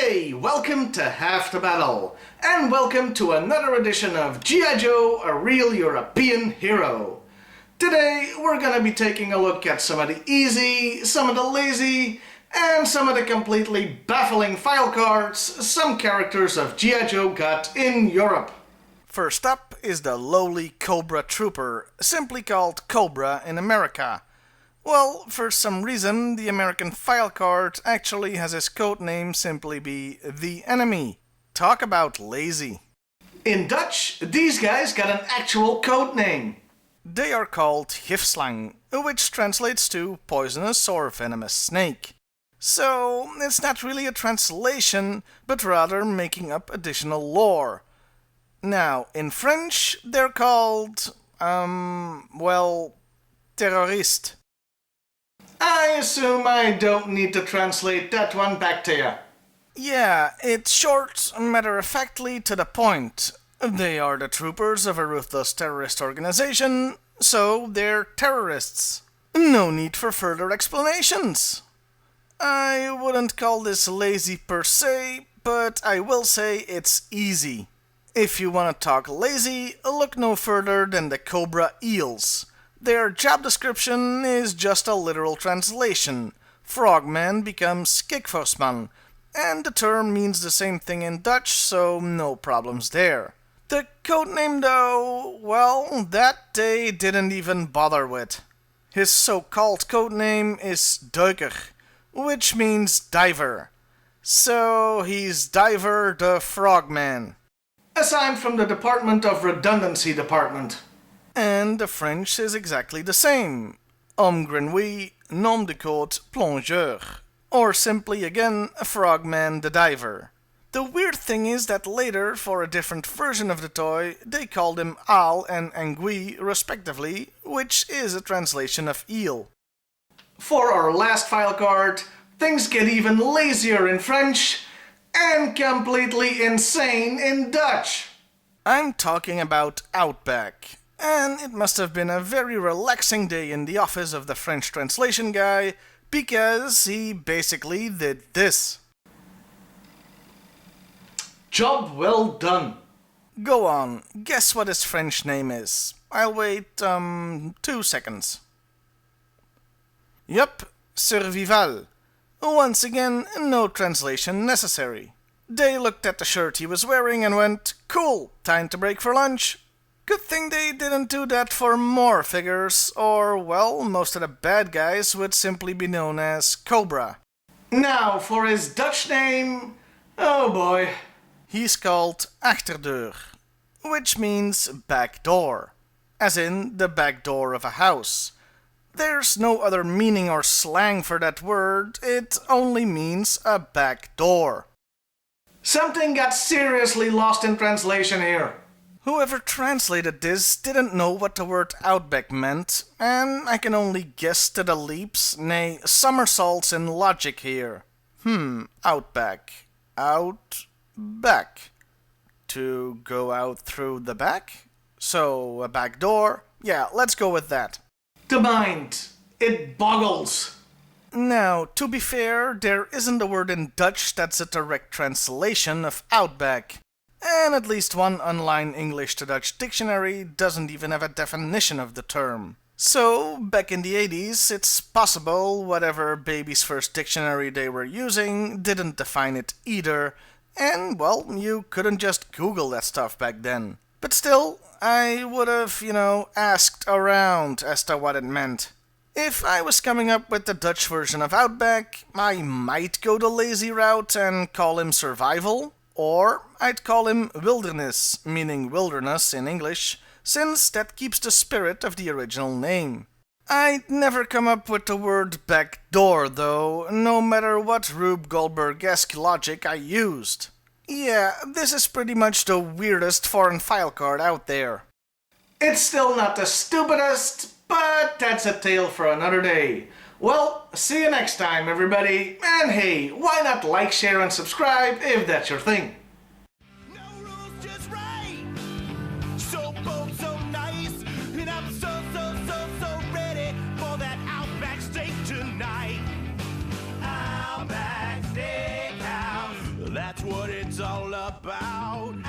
Hey, welcome to Half the Battle, and welcome to another edition of G.I. Joe, a real European hero. Today, we're gonna be taking a look at some of the easy, some of the lazy, and some of the completely baffling file cards some characters of G.I. Joe got in Europe. First up is the lowly Cobra Trooper, simply called Cobra in America. Well, for some reason, the American file card actually has his codename simply be The Enemy. Talk about lazy. In Dutch, these guys got an actual codename. They are called gifslang, which translates to poisonous or venomous snake. So, it's not really a translation, but rather making up additional lore. Now, in French, they're called, terrorist. I assume I don't need to translate that one back to you. Yeah, it's short, matter-of-factly to the point. They are the troopers of a ruthless terrorist organization, so they're terrorists. No need for further explanations. I wouldn't call this lazy per se, but I will say it's easy. If you want to talk lazy, look no further than the Cobra Eels. Their job description is just a literal translation. Frogman becomes kikvorsman, and the term means the same thing in Dutch, so no problems there. The codename though, well, that they didn't even bother with. His so-called codename is Duiker, which means diver. So he's Diver the Frogman. Assigned from the Department of Redundancy Department. And the French is exactly the same. Homme grenouille, nom de code plongeur. Or simply again, Frogman the Diver. The weird thing is that later, for a different version of the toy, they called him Aal and Anguille respectively, which is a translation of eel. For our last file card, things get even lazier in French and completely insane in Dutch. I'm talking about Outback. And it must have been a very relaxing day in the office of the French translation guy, because he basically did this. Job well done. Go on, guess what his French name is. I'll wait, 2 seconds. Yup, Survival. Once again, no translation necessary. They looked at the shirt he was wearing and went, cool, time to break for lunch. Good thing they didn't do that for more figures, or, well, most of the bad guys would simply be known as Cobra. Now, for his Dutch name, oh boy. He's called Achterdeur, which means back door, as in the back door of a house. There's no other meaning or slang for that word, it only means a back door. Something got seriously lost in translation here. Whoever translated this didn't know what the word Outback meant, and I can only guess to the leaps, nay, somersaults in logic here. Outback. Out-back. To go out through the back? So, a back door? Yeah, let's go with that. The mind. It boggles. Now, to be fair, there isn't a word in Dutch that's a direct translation of Outback. And at least one online English to Dutch dictionary doesn't even have a definition of the term. So, back in the 80s, it's possible whatever baby's first dictionary they were using didn't define it either, and, well, you couldn't just Google that stuff back then. But still, I would have, asked around as to what it meant. If I was coming up with the Dutch version of Outback, I might go the lazy route and call him Survival. Or I'd call him Wilderness, meaning wilderness in English, since that keeps the spirit of the original name. I'd never come up with the word back door, though, no matter what Rube Goldberg-esque logic I used. Yeah, this is pretty much the weirdest foreign file card out there. It's still not the stupidest, but that's a tale for another day. Well, see you next time, everybody. And hey, why not like, share, and subscribe if that's your thing? No rules, just right. So bold, so nice. And I'm so ready for that Outback steak tonight. Outback Steakhouse. that's what it's all about.